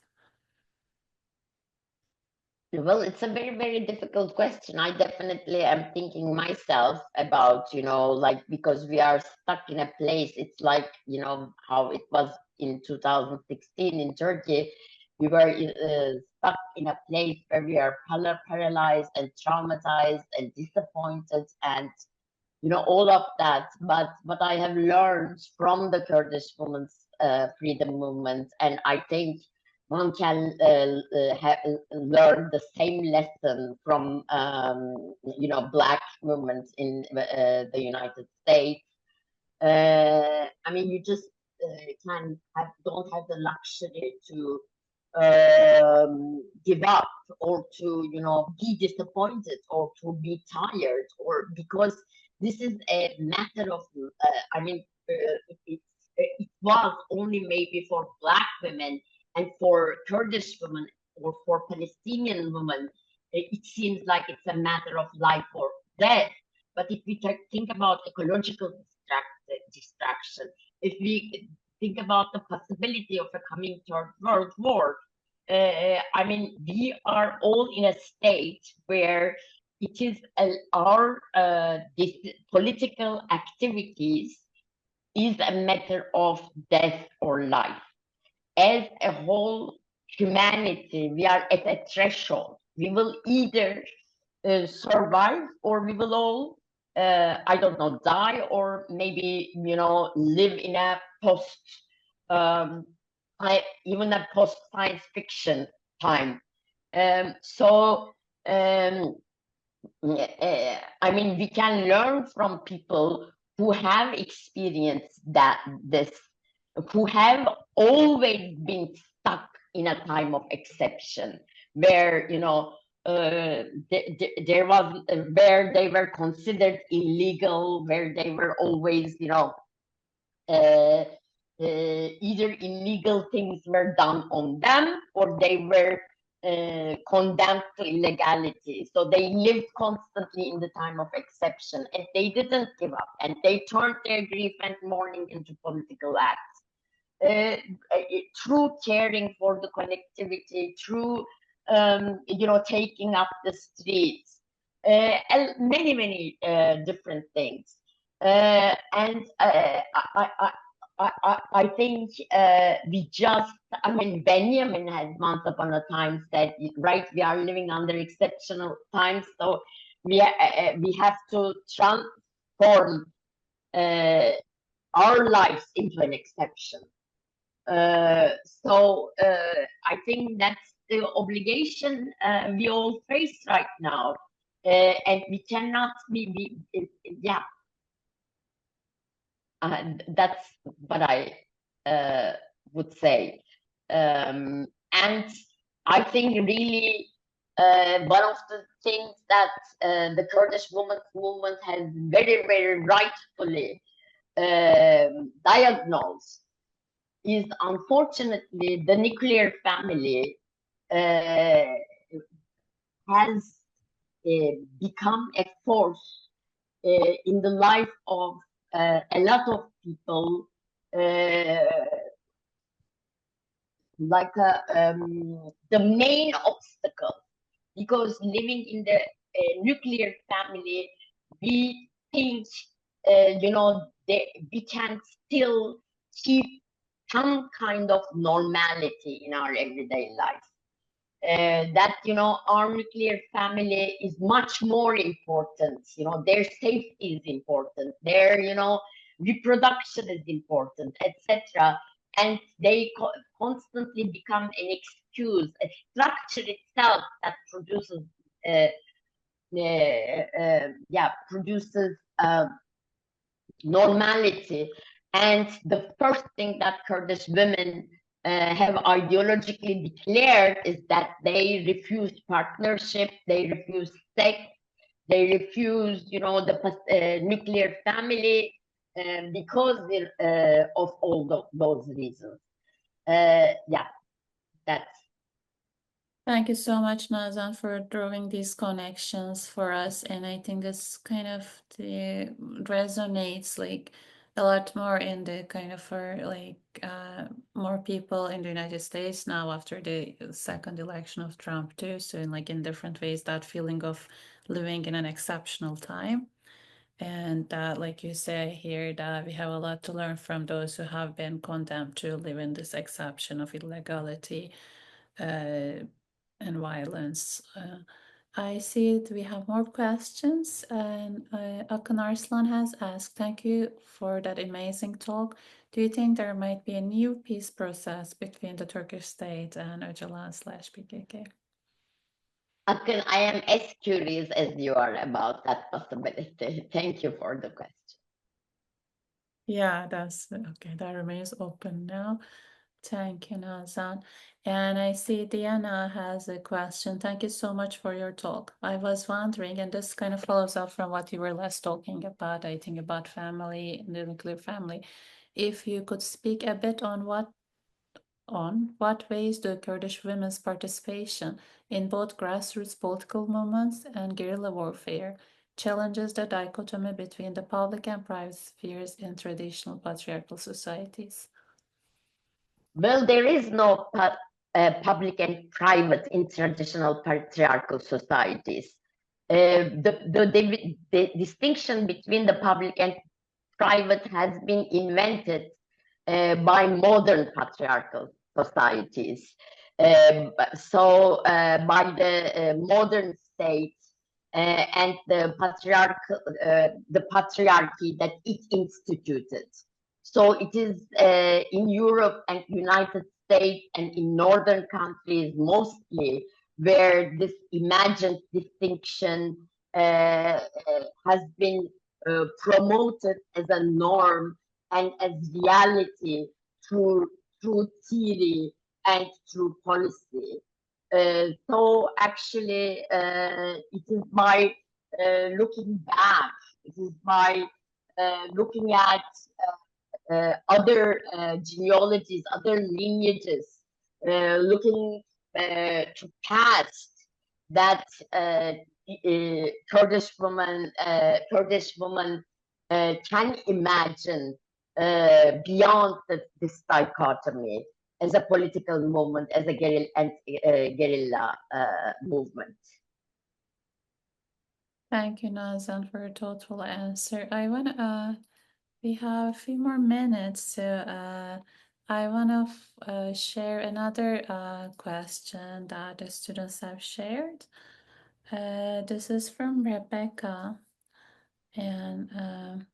Well, it's a very, very difficult question. I definitely am thinking myself about, like, because we are stuck in a place. It's like, how it was in 2016 in Turkey. We were stuck in a place where we are paralyzed and traumatized and disappointed and, all of that. But I have learned from the Kurdish women's freedom movement, and I think one can learn the same lesson from Black movements in the United States. I mean, you just don't have the luxury to give up, or to be disappointed, or to be tired, or because this is a matter of I mean, it was only maybe for Black women and for Kurdish women or for Palestinian women. It seems like it's a matter of life or death. But if we think about ecological distraction, if we think about the possibility of a coming third world war, I mean, we are all in a state where it is our this political activities is a matter of death or life. As a whole humanity, we are at a threshold. We will either survive or we will all, I don't know, die or maybe, live in a um, even a post science fiction time. So, I mean, we can learn from people who have experienced this, who have always been stuck in a time of exception, where there was where they were considered illegal, where they were always uh, either illegal things were done on them or they were condemned to illegality. So they lived constantly in the time of exception and they didn't give up and they turned their grief and mourning into political acts. Through caring for the connectivity, through taking up the streets, and many different things. And I think we just, I mean, Benjamin has once upon a time said, right, we are living under exceptional times, so we have to transform our lives into an exception. I think that's the obligation we all face right now, and we cannot yeah. That's what I would say. And I think really one of the things that the Kurdish women's movement has very rightfully diagnosed is unfortunately the nuclear family has become a force in the life of a lot of people, the main obstacle, because living in the nuclear family, we think, we can still keep some kind of normality in our everyday life. That our nuclear family is much more important. Their safety is important. Their reproduction is important, etc. And they constantly become an excuse, a structure itself that produces, produces normality. And the first thing that Kurdish women have ideologically declared is that they refuse partnership, they refuse sex, they refuse, the nuclear family because of all those reasons. That's. Thank you so much, Nazan, for drawing these connections for us. And I think this kind of resonates like a lot more in the kind of for more people in the United States now after the second election of Trump too. So in different ways, that feeling of living in an exceptional time. And like you say here, that we have a lot to learn from those who have been condemned to live in this exception of illegality and violence. I see that we have more questions, and Akın Arslan has asked, thank you for that amazing talk. Do you think there might be a new peace process between the Turkish state and Öcalan/PKK? Akın, I am as curious as you are about that possibility. Thank you for the question. Yeah, that's okay. That remains open now. Thank you, Nazan. And I see Diana has a question. Thank you so much for your talk. I was wondering, and this kind of follows up from what you were last talking about, I think about family, the nuclear family. If you could speak a bit on what ways do Kurdish women's participation in both grassroots political movements and guerrilla warfare challenges the dichotomy between the public and private spheres in traditional patriarchal societies? Well, there is no public and private in traditional patriarchal societies. The distinction between the public and private has been invented by modern patriarchal societies. By the modern state and the patriarchy that it instituted. So it is in Europe and United States and in northern countries mostly where this imagined distinction has been promoted as a norm and as reality through theory and through policy. So actually, it is by looking back, it is by looking at other genealogies, other lineages, looking to past that Kurdish woman can imagine beyond this dichotomy as a political movement, as a guerrilla movement. Thank you, Nazan, for a thoughtful answer. We have a few more minutes, so I want to share another question that the students have shared. This is from Rebecca, and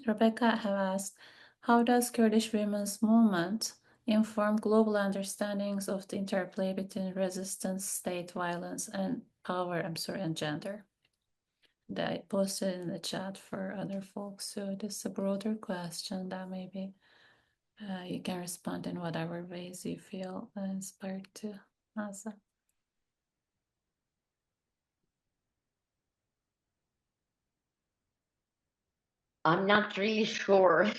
Rebecca have asked, how does Kurdish women's movement inform global understandings of the interplay between resistance, state violence, and power, and gender? That I posted in the chat for other folks. So this is a broader question that maybe you can respond in whatever ways you feel inspired to answer. I'm not really sure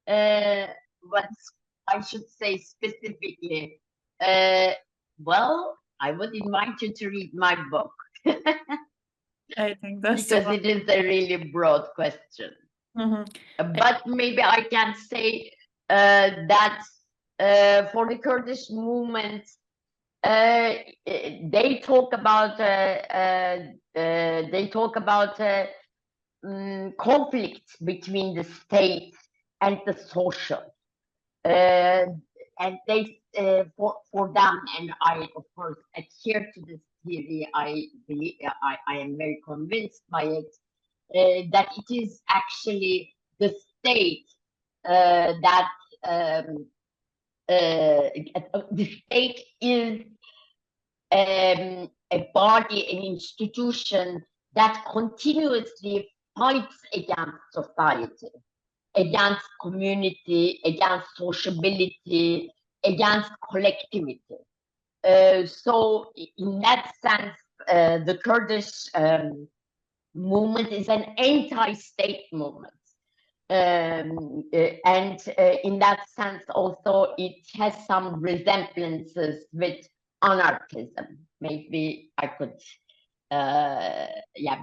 what I should say specifically. Well, I would invite you to read my book. I think that's because it is a really broad question. But maybe I can say that for the Kurdish movement, they talk about conflict between the state and the social, and they for them, and I of course adhere to this theory. I am very convinced by it that it is actually the state that the state is a body, an institution that continuously fights against society, against community, against sociability, against collectivity. So in that sense, the Kurdish movement is an anti-state movement. And in that sense, also, it has some resemblances with anarchism. Maybe I could,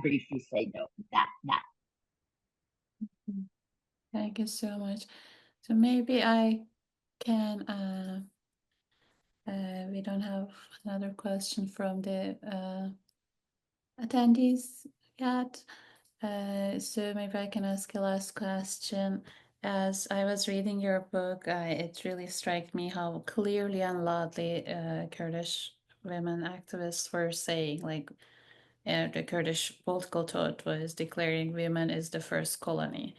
briefly say that. Thank you so much. So maybe I can, we don't have another question from the attendees yet. So maybe I can ask a last question. As I was reading your book, it really struck me how clearly and loudly Kurdish women activists were saying, like, the Kurdish political thought was declaring women is the first colony.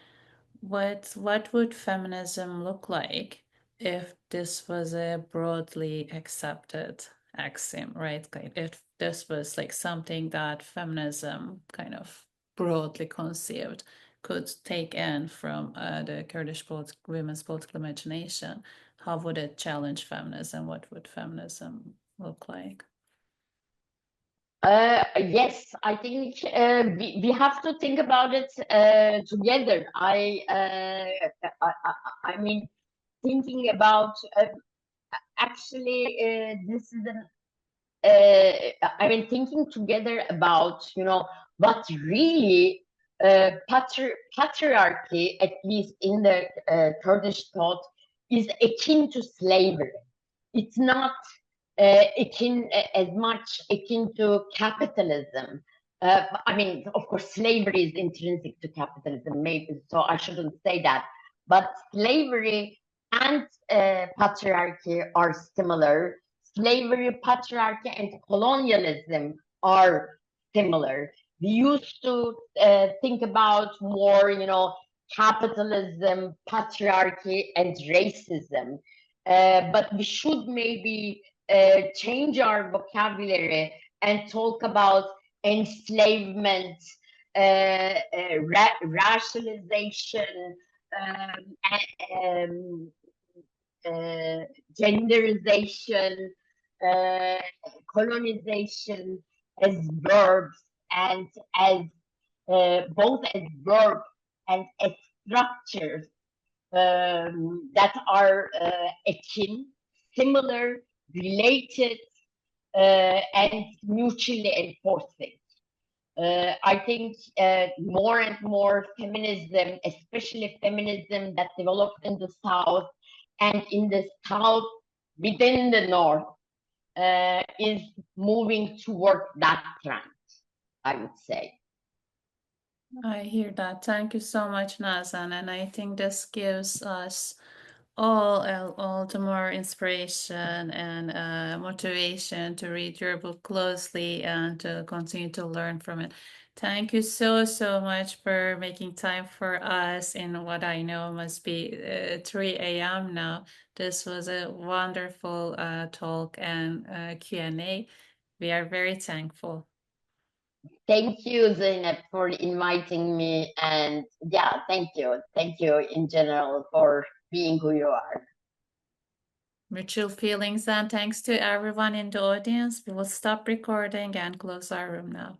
What would feminism look like if this was a broadly accepted axiom, right? Like if this was like something that feminism kind of broadly conceived could take in from the Kurdish women's political imagination, how would it challenge feminism? What would feminism look like? Yes, I think we have to think about it together. I mean, thinking about actually this is I mean, thinking together about, what really patriarchy, at least in the Kurdish thought, is akin to slavery. It's not as much akin to capitalism. I mean, of course, slavery is intrinsic to capitalism, maybe, so I shouldn't say that. But slavery and patriarchy are similar. Slavery, patriarchy, and colonialism are similar. We used to think about more, capitalism, patriarchy, and racism. But we should maybe change our vocabulary and talk about enslavement, racialization, um, genderization, uh, colonization as verbs and as both as verbs and as structures that are akin, similar, related, and mutually enforcing. I think more and more feminism, especially feminism that developed in the South and in the South within the North, is moving toward that trend, I would say. I hear that. Thank you so much, Nazan. And I think this gives us all the more inspiration and motivation to read your book closely and to continue to learn from it. Thank you so much for making time for us in what I know must be 3 a.m. now. This was a wonderful talk and Q&A. We are very thankful. Thank you, Zeynep, for inviting me. And yeah, thank you. Thank you in general for being who you are. Mutual feelings and thanks to everyone in the audience. We will stop recording and close our room now.